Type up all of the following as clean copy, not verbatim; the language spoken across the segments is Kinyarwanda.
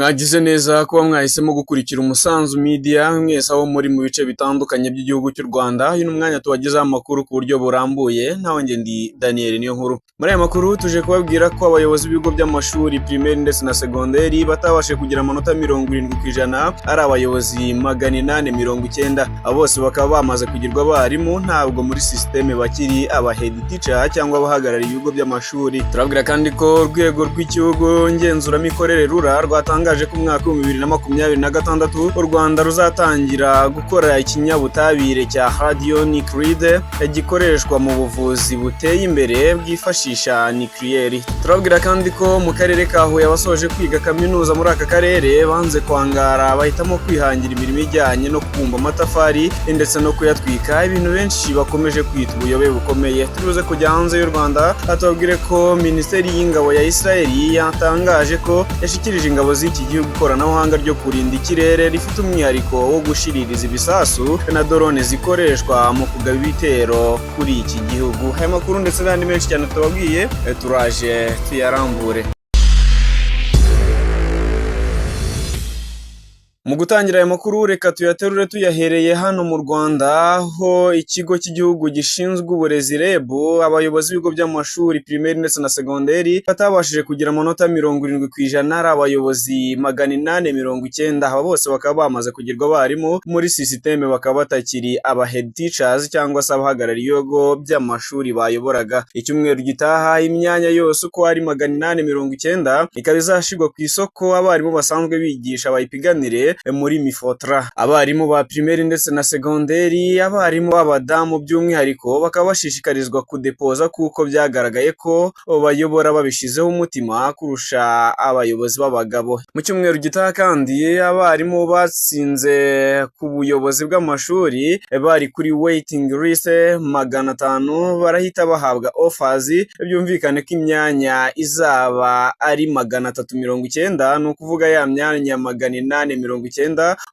Mwagize neza kuba mwahisemo gukurikira Umusanzu Media mwese aho muri mu bice bitandukanye by'igihugu cy'u Rwanda. Uyu mwanya tubagezaho amakuru ku buryo burambuye. Naho nge ndi Daniel niyo nkuru. Muri aya makuru tuje kubabwira ko abayobozi b'ibigo by'amashuri primaire ndetse na secondaire batabashe kugira amanota 70% ari abayobozi 890. Abo bose bakaba bamaze kugirwa abarimu, ntabwo muri systeme bakiri aba head teacher cyangwa abahagarariye ibigo by'amashuri. Turabwira kandi ko urwego rw'igihugu ngenzuramikorere rura rwatangaje ko umwaka wa 2026 u Rwanda ruzatangira gukora ikinyabutabire cya radionuclide gikoreshwa mu buvuzi buteye imbere bwifashisha nucleaire. Turabwira kandi ko mu karere ka Huye abasoje kwiga kaminuza muri aka karere banze kwangara bahitamo kwihangira imirimo ijyanye no kubumba amatafari ndetse no kuyatwika, ibintu benshi bakomeje kwita ubuyobe bukomeye. Turuze kujya hanze y'u Rwanda, atubwire ko Minisiteri y'Ingabo ya Israeli yatangaje ko yashikirije ingabo z'iki gihugu ikoranabuhanga ryo kurinda ikirere rifite umwihariko wo gushiririza ibisasu na drone zikoreshwa mu kugaba ibitero kuri iki gihugu. Aya makuru ndetse n'andi menshi cyane tubabwiye turaje tuyarambure. Mu gutangira aya makuru reka tuyaterure tuyahereye hano mu Rwanda, aho ikigo cy'igihugu gishinzwe uburezi REB abayobozi b'ibigo by'amashuri primaire ndetse na secondaire batabashije kugira amanota 70% ari abayobozi 890. Aba bose bakaba bamaze kugirwa abarimu muri systeme, bakaba batakiri aba head teachers cyangwa se abahagarariye ibigo by'amashuri bayoboraga. Icyumweru gitaha imyanya yose uko ari 890 ikaba izashirwa ku isoko, abarimu basanzwe bigisha bayipiganire muri Mifotra. Abarimu ba primaire ndetse na secondaire, abarimu b'abadamu by'umwihariko bakaba bashishikarizwa kudepoza kuko byagaragaye ko bayobora babishizeho umutima kurusha abayobozi b'abagabo. Mu cyumweru gitaha kandi abarimu batsinze ku buyobozi bw'amashuri bari kuri waiting list 500 barahita bahabwa offers. Byumvikane ko imyanya izaba ari 390, ni ukuvuga ya myanya 890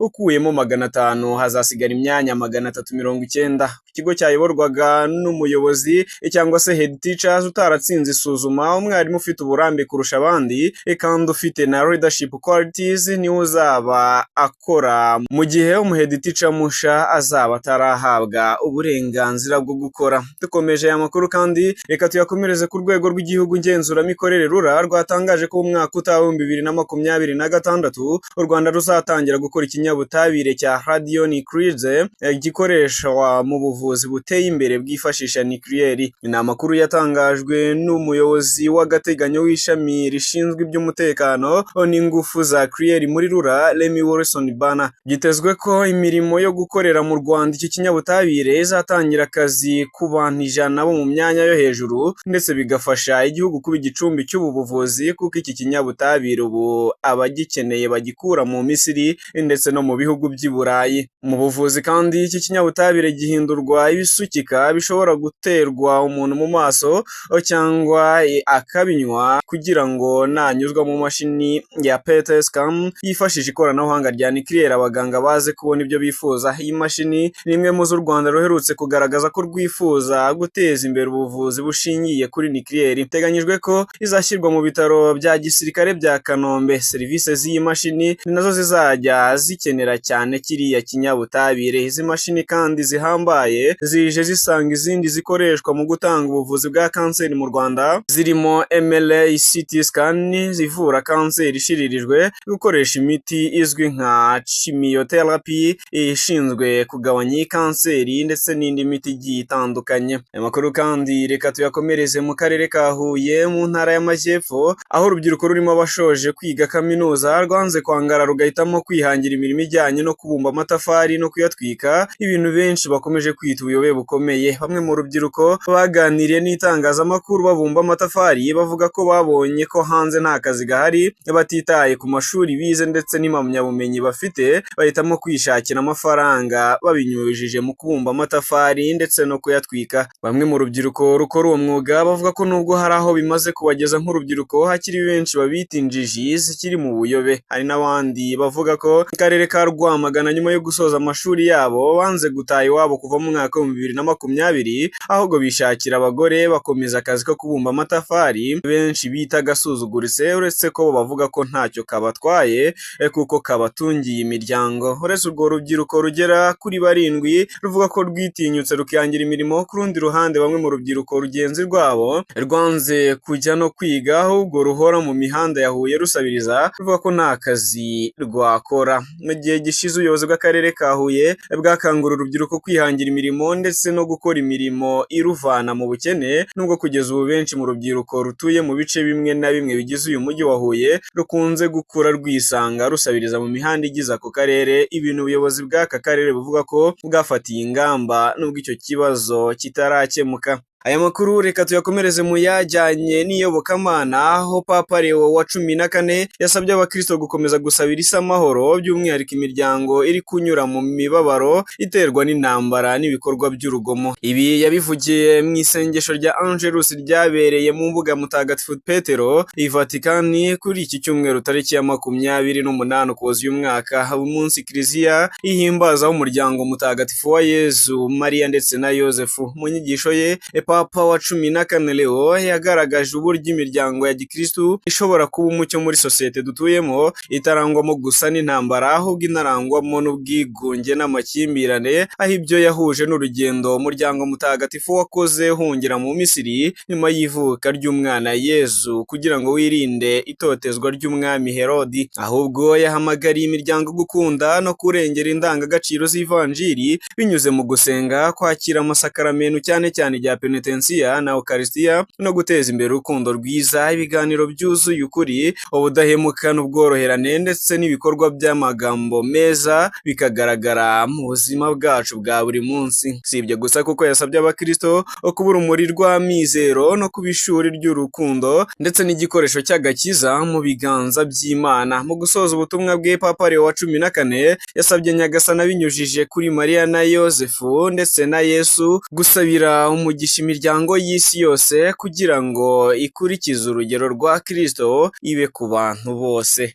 ukuyemo 500 hazasigara imyanya 390. Ikigo cyayoborwaga n'umuyobozi cyangwa se head teachers utaratsinze isuzuma, umwarimu ufite uburambe kurusha abandi kandi ufite na leadership qualities niwe uzaba akora, mu gihe umuhead teacher musha azaba atarahabwa uburenganzira bwo gukora. Dukomeje aya makuru kandi reka tuyakomereze ku rwego rw'igihugu ngenzuramikorere rura rwatangaje ko mu mwaka utaha 2026 u Rwanda ruzatangira gukora ikinyabutabire cya radionuclide gikoreshwa mu buvuzi buteye imbere bwifashisha nucleaire. Ni amakuru yatangajwe n'umuyobozi w'agateganyo w'ishami rishinzwe iby'umutekano n'ingufu za nucleaire muri rura Remy Wilson Bana. Gitezwe ko imirimo yo gukorera mu Rwanda iki kinyabutabire izatangira akazi ku bantu 100 bo mu myanya yo hejuru, ndetse bigafasha igihugu kuba igicumbi cy'ubu buvuzi kuko iki kinyabutabire ubu abagikeneye bagikura mu Misiri ndetse no mu bihugu by'i Burayi. Mu buvuzi kandi iki kinyabutabire gihindurwa ibisukika bishobora guterwa umuntu mu maso cyangwa akabinywa kugira ngo nanyuzwa mu mashini ya PET scan yifashisha ikoranabuhanga rya nucleaire abaganga baze kubona ibyo bifuza. Iyi mashini ni imwe mu z'u Rwanda ruherutse kugaragaza ko rwifuza guteza imbere ubuvuzi bushingiye kuri nucleaire. Biteganyijwe ko izashyirwa mu bitaro bya gisirikare bya Kanombe. Serivisi z'iyi mashini ni nazo zizajya zikenera cyane kiriya kinyabutabire. Izi mashini kandi zihambaye zije zisanga izindi zikoreshwa mu gutanga ubuvuzi bwa kanseri mu Rwanda, zirimo MRI, CT scan zivura kanseri ishiririjwe, gukoresha imiti izwi nka chemotherapy ishinzwe kugabanya iyi kanseri ndetse n'indi miti igiye itandukanye. Aya makuru kandi reka tuyakomereze mu karere ka Huye mu ntara y'Amajyepfo, aho urubyiruko rurimo abashoje kwiga kaminuza rwanze kwangara rugahitamo kwihangira imirimo ijyanye no kubumba amatafari no kuyatwika, ibintu benshi bakomeje kwita ubuyobe bukomeye. Bamwe mu rubyiruko baganiriye n'itangazamakuru babumba amatafari bavuga ko babonye ko hanze nta kazi gahari, batitaye ku mashuri bize ndetse n'impamyabumenyi bafite, bahitamo kwishakira amafaranga babinyujije mu kubumba amatafari ndetse no kuyatwika. Bamwe mu rubyiruko rukora uwo mwuga bavuga ko nubwo hari aho bimaze kubageza nk'urubyiruko, hakiri benshi babita injiji zikiri mu buyobe. Hari n'abandi bavuga buvuga ko akarere ka Rwamagana nyuma yo gusoza amashuri yabo banze gutaha iwabo kuva mu mwaka wa 2020 ahubwo bishakira abagore bakomeza akazi ko kubumba amatafari benshi bita gasuzuguritse, uretse ko bavuga ko ntacyo kabatwaye kuko kabatungiye imiryango. Uretse urwo rubyiruko rugera kuri 7 ruvuga ko rwitinyutse rukihangira imirimo, ku rundi ruhande bamwe mu rubyiruko rugenzi rwabo rwanze kujya no kwiga ahubwo ruhora mu mihanda ya Huye rusabiriza ruvuga ko nta kazi rwakora. Mu gihe gishize ubuyobozi bw'akarere ka Huye bwakangurira urubyiruko kwihangira imirimo ndetse no gukora imirimo iruvana mu bukene, nubwo kugeza ubu benshi mu rubyiruko rutuye mu bice bimwe na bimwe bigize uyu mujyi wa Huye rukunze gukura rwisanga rusabiriza mu mihanda igize ako karere, ibintu ubuyobozi bw'aka karere buvuga ko bwafatiye ingamba nubwo icyo kibazo kitarakemuka. Aya makuru reka tuyakomereze mu yajyanye n'iyobokamana, aho Papa Leo wa 14 yasabye abakristo gukomeza gusabira isi amahoro, by'umwihariko imiryango iri kunyura mu mibabaro iterwa n'intambara n'ibikorwa by'urugomo. Ibi yabivugiye mu isengesho rya Angelus ryabereye mu mbuga mutagatifu Petero i Vatikani kuri iki cyumweru tariki ya 28 Ukuboza uyu mwaka, umunsi Kiliziya ihimbazaho umuryango mutagatifu wa Yezu, Mariya ndetse na Yosefu. Mu nyigisho ye Papa wa 14 Leo yagaragaje uburyo imiryango ya gikristu ishobora kuba umucyo muri sosiyete dutuyemo, itarangwamo gusa n'intambara ahubwo inarangwamo n'ubwigunge n'amakimbirane, aho ibyo yahuje n'urugendo umuryango mutagatifu wakoze hungira mu Misiri nyuma y'ivuka ry'umwana Yezu kugira ngo wirinde itotezwa ry'umwami Herodi. Ahubwo yahamagariye imiryango gukunda no kurengera indangagaciro z'ivanjiri binyuze mu gusenga, kwakira amasakaramentu cyane cyane rya penitensiya na Eucharistia no guteza imbere urukundo rwiza, ibiganiro byuzuye ukuri, ubudahemuka n'ubworoherane ndetse n'ibikorwa by'amagambo meza bikagaragara mu buzima bwacu bwa buri munsi. Si ibyo gusa kuko yasabye abakristo kuba urumuri rw'amizero no kuba ishuri ry'urukundo ndetse n'igikoresho cy'agakiza mu biganza by'Imana. Mu gusoza ubutumwa bwe, Papa Leo wa 14 yasabye Nyagasani binyujije kuri Mariya na Yosefu ndetse na Yesu gusabira umugisha imiryango y'isi yose kugira ngo ikurikize urugero rwa Kristo ibe ku bantu bose.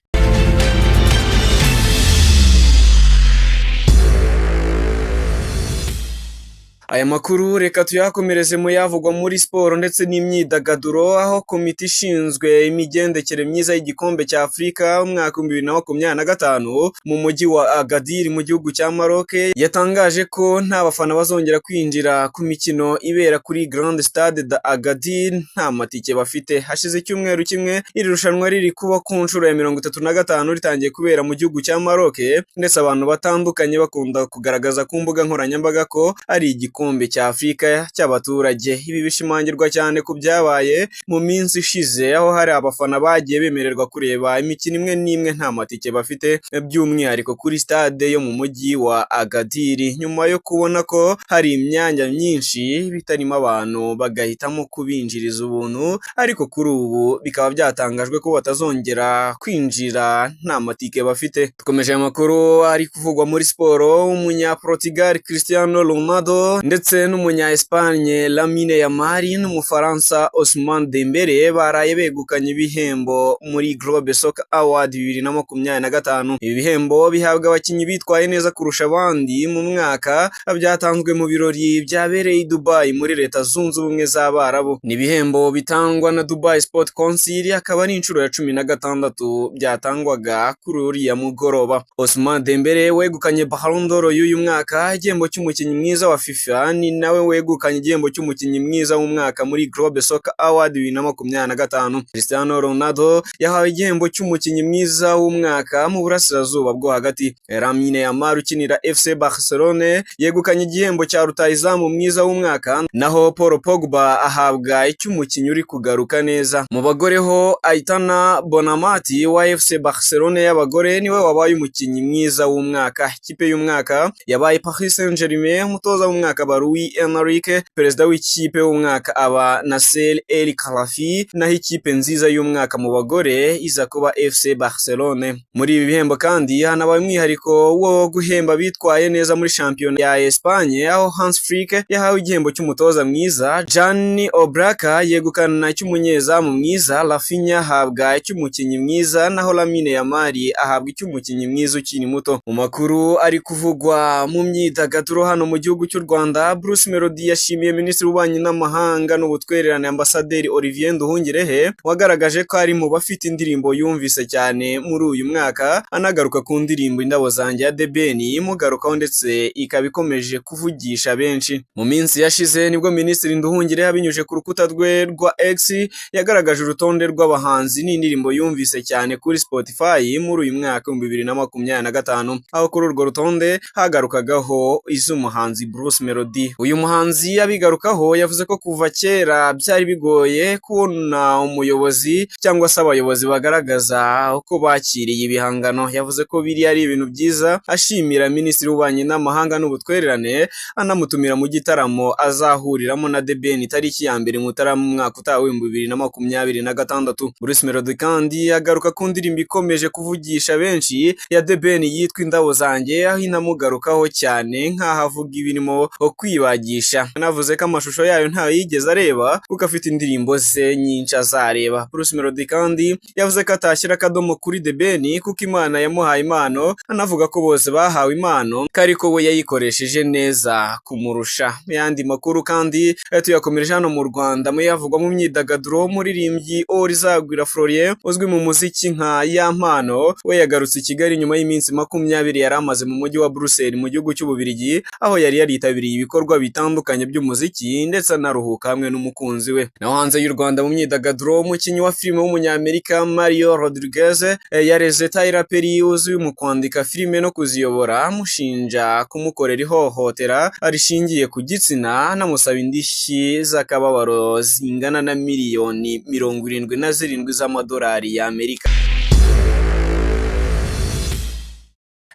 Aya makuru reka tuyakomereze mu yavugwa muri siporo ndetse n'imyidagaduro, aho komite ishinzwe imigendekere myiza y'igikombe cya Afurika umwaka 2025 mu mujyi wa Agadir mu gihugu cya Maroc yatangaje ko nta bafana bazongera kwinjira ku mikino ibera kuri Grande Stade d'Agadir nta matike bafite. Hashize icyumweru kimwe iri rushanwa riri kuba ku nshuro ya 35 ritangiye kubera mu gihugu cya Maroc, ndetse abantu batandukanye bakunda kugaragaza ku mbuga nkoranyambaga ko ari igikombe cya Afurika cy'abaturage. Ibi bishimangirwa cyane ku byabaye mu minsi ishize, aho hari abafana bagiye bemererwa kureba imikino imwe n'imwe nta matike bafite, by'umwihariko kuri stade yo mu mujyi wa Agadir, nyuma yo kubona ko hari imyanya myinshi bitarimo abantu bagahitamo kubinjiriza ubuntu, ariko kuri ubu bikaba byatangajwe ko batazongera kwinjira nta matike bafite. Dukomeje amakuru ari kuvugwa muri siporo, umunya-Portugal Cristiano Ronaldo ndetse n'umunya-Espagne Lamine Yamal n'umufaransa Ousmane Dembele baraye begukanye ibihembo muri Globe Soccer Award 2025. Ibi bihembo bihabwa abakinnyi bitwaye neza kurusha abandi mu mwaka, byatanzwe mu birori byabereye i Dubai muri Leta Zunze Ubumwe z'Abarabu. Ni ibihembo bitangwa na Dubai Sport Council, akaba ari inshuro ya 16 byatangwaga kuri uriya mugoroba. Ousmane Dembele wegukanye Ballon d'Or y'uyu mwaka, igihembo cy'umukinnyi mwiza wa FIFA, ni nawe wegukanye igihembo cy'umukinnyi mwiza w'umwaka muri Globe Soccer Award 2025. Cristiano Ronaldo yahawe igihembo cy'umukinnyi mwiza w'umwaka mu burasirazuba bwo hagati. Lamine Yamal ukinira FC Barcelone yegukanye igihembo cya rutahizamu mwiza w'umwaka, naho Paul Pogba ahabwa icy'umukinnyi uri kugaruka neza. Mu bagore ho Aitana Bonamati wa FC Barcelone y'abagore niwe wabaye umukinnyi mwiza w'umwaka. Ikipe y'umwaka yabaye Paris Saint-Germain, umutoza w'umwaka akaba Luis Enrique, perezida w'ikipe w'umwaka aba Nasser El Khelaifi, naho ikipe nziza y'umwaka mu bagore iza kuba FC Barcelone. Muri ibi bihembo kandi hanabaye umwihariko wo guhemba bitwaye neza muri shampiyona ya Espagne, aho Hans Flick yahawe igihembo cy'umutoza mwiza, Gianni Oblaka yegukana icy'umunyezamu mwiza, Rafinha ahabwa icy'umukinnyi mwiza, naho Lamine Yamal ahabwa icy'umukinnyi mwiza ukiri muto. Mu makuru ari kuvugwa mu myidagaduro hano mu gihugu cy'u Rwanda, Bruce Melody yashimiye Minisitiri w'Ububanyi n'Amahanga n'Ubutwererane Ambasaderi Olivier Nduhungirehe, wagaragaje ko ari mu bafite indirimbo yumvise cyane muri uyu mwaka, anagaruka ku ndirimbo Indabo zanjye ya The Ben imugarukaho ndetse ikaba ikomeje kuvugisha benshi. Mu minsi yashize nibwo Minisitiri Nduhungirehe abinyuje ku rukuta rwe rwa X yagaragaje urutonde rw'abahanzi n'indirimbo yumvise cyane kuri Spotify muri uyu mwaka 2025, aho kuri urwo rutonde hagarukagaho iz'umuhanzi Bruce Melody. Uyu muhanzi yabigarukaho yavuze ko kuva kera byari bigoye kubona umuyobozi cyangwa se abayobozi bagaragaza uko bakiriye ibihangano. Yavuze ko biri ari ibintu byiza, ashimira Minisitiri w'Ububanyi n'Amahanga n'Ubutwererane, anamutumira mu gitaramo azahuriramo na The Ben tariki ya 1 Mutarama mu mwaka utaha w'2026. Bruce Melody kandi agaruka ku ndirimbo ikomeje kuvugisha benshi ya The Ben yitwa Indabo zanjye, aho inamugarukaho cyane nk'aho avuga ibirimo kwibagisha. Anavuze ko amashusho yayo ntayo yigeze areba kuko afite indirimbo ze nyinshi azareba. Bruce Melody kandi yavuze ko atashyira akadomo kuri The Ben kuko Imana yamuhaye impano, anavuga ko bose bahawe impano ariko we yayikoresheje neza kumurusha. Yandi makuru kandi tuyakomereje hano mu Rwanda mu yavugwa mu myidagaduro, umuririmbyi Orizagwira Florien uzwi mu muziki nka Yampano, we yagarutse i Kigali nyuma y'iminsi 20 yari amaze mu mujyi wa Bruxelles mu gihugu cy'Ububiligi, aho yari yaritabiriye ibikorwa bitandukanye by'umuziki ndetse anaruhuka hamwe n'umukunzi we. Naho hanze y'u Rwanda mu myidagaduro, umukinnyi wa filime w'umunyamerika Mario Rodriguez yareze Tyler Perry uzwi mu kwandika filime no kuziyobora, amushinja kumukorera ihohotera rishingiye ku gitsina, anamusaba indishyi z'akababaro zingana na miliyoni 77 z'amadolari y'Amerika.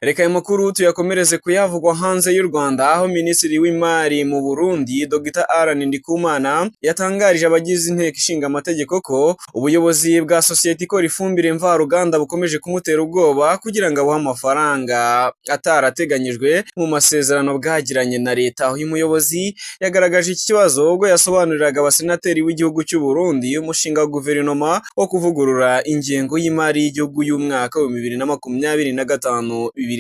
Reka ayo makuru tuyakomereze kuyavugwa hanze y'u Rwanda, aho Minisitiri w'Imari mu Burundi Dr Alain Ndikumana yatangarije abagize inteko ishinga amategeko ko ubuyobozi bwa sosiyete ikora ifumbire mvaruganda bukomeje kumutera ubwoba kugira ngo abuhe amafaranga atarateganyijwe mu masezerano bwagiranye na leta. Uyu muyobozi yagaragaje iki kibazo ubwo yasobanuriraga abasenateri w'igihugu cy'u Burundi umushinga wa guverinoma wo kuvugurura ingengo y'imari y'igihugu y'umwaka wa 2025-2026.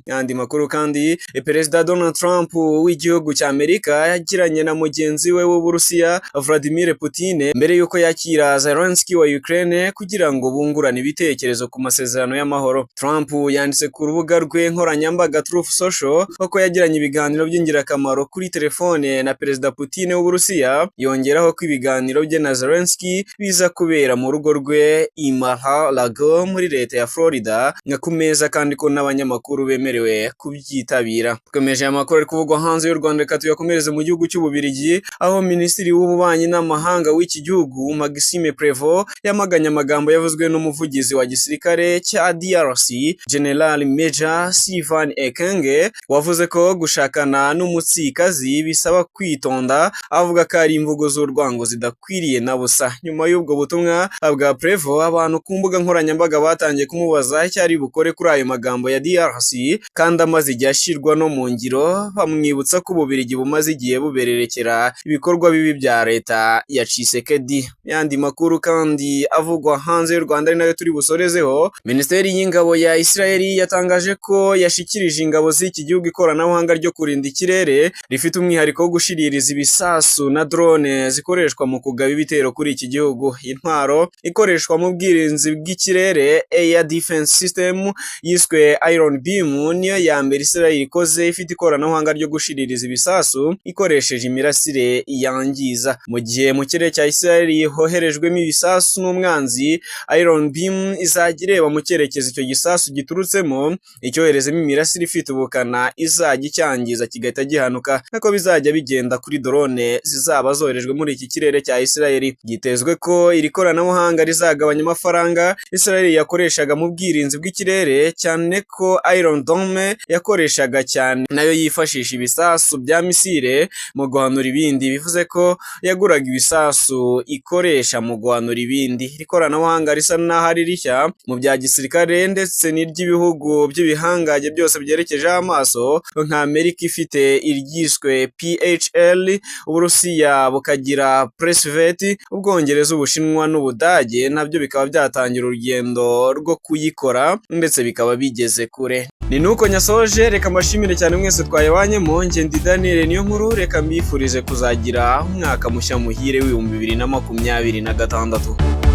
Yandi makuru kandi Perezida Donald Trump w'igihugu cy'Amerika yagiranye na mugenzi we w'Uburusiya Vladimir Putin mbere yuko yakira Zelensky wa Ukraine kugira ngo bungurane ibitekerezo ku masezerano y'amahoro. Trump yanditse ku rubuga rwe nkoranyambaga Truth Social ko yagiranye ibiganiro by'ingirakamaro kuri telefone na Perezida Putin w'Uburusiya, yongeraho ko ibiganiro bye na Zelensky biza kubera mu rugo rwe i Mar-a-Lago muri leta ya Florida ku meza, kandi ko n'abanyamakuru bemerewe kubyitabira. Tukomeje amakuru ari kuvugwa hanze y'u Rwanda, reka tuyakomereze mu gihugu cy'Ububiligi, aho Minisitiri w'Ububanyi n'Amahanga w'iki gihugu Maxime Prevot yamaganye amagambo yavuzwe n'umuvugizi wa gisirikare cya DRC General Major Sylvain Ekenge, wavuze ko gushakana n'umutsikazi bisaba kwitonda, avuga ko ari imvugo z'urwango zidakwiriye na busa. Nyuma y'ubwo butumwa bwa Prevot, abantu ku mbuga nkoranyambaga batangiye kumubaza icyo ari bukore kuri ayo magambo ya DRC kandi amaze igihe ashyirwa no mu ngiro, bamwibutsa ko Ububiligi bumaze igihe bubererekera ibikorwa bibi bya leta ya Tshisekedi. Yandi makuru kandi avugwa hanze y'u Rwanda ari nayo turi busorezeho, Minisiteri y'Ingabo ya Israeli yatangaje ko yashikirije ingabo z'iki gihugu ikoranabuhanga ryo kurinda ikirere rifite umwihariko wo gushiririza ibisasu na drone zikoreshwa mu kugaba ibitero kuri iki gihugu. Intwaro ikoreshwa mu bwirinzi bw'ikirere Air Defense System yiswe Iron Beam niyo ya mbere Israel ikoze ifite ikoranabuhanga ryo gushiririza ibisasu ikoresheje imirasire yangiza. Mu gihe mu kirere cya Israel hoherejwemo ibisasu n'umwanzi, Iron Beam izajya ireba mu cyerekezo icyo gisasu giturutsemo, icyoherezemo imirasire ifite ubukana izajya icyangiza kigahita gihanuka, nako bizajya bigenda kuri drone zizaba zoherejwe muri iki kirere cya Israel. Gitezwe ko iri koranabuhanga rizagabanya amafaranga Israel yakoreshaga mu bwirinzi bw'ikirere kirere, cyane ko Iron Dome yakoreshaga cyane nayo yifashisha ibisasu bya misile mu guhanura ibindi, bivuze ko yaguraga ibisasu ikoresha mu guhanura ibindi. Iri koranabuhanga risa n'aho ari rishya mu bya gisirikare ndetse n'iry'ibihugu by'ibihangange byose byerekejeho amaso, nka Amerika ifite iryiswe PHL, Uburusiya bukagira Presvet, Ubwongereza, Ubushinwa n'Ubudage nabyo bikaba byatangira urugendo rwo kuyikora ndetse bikaba bigeze kure. Ni nuko nyasoje, reka mbashimire cyane mwese twayabanyemo. Njye ndi Daniel Niyonkuru, reka mbifurize kuzagira umwaka mushya muhire w'2026.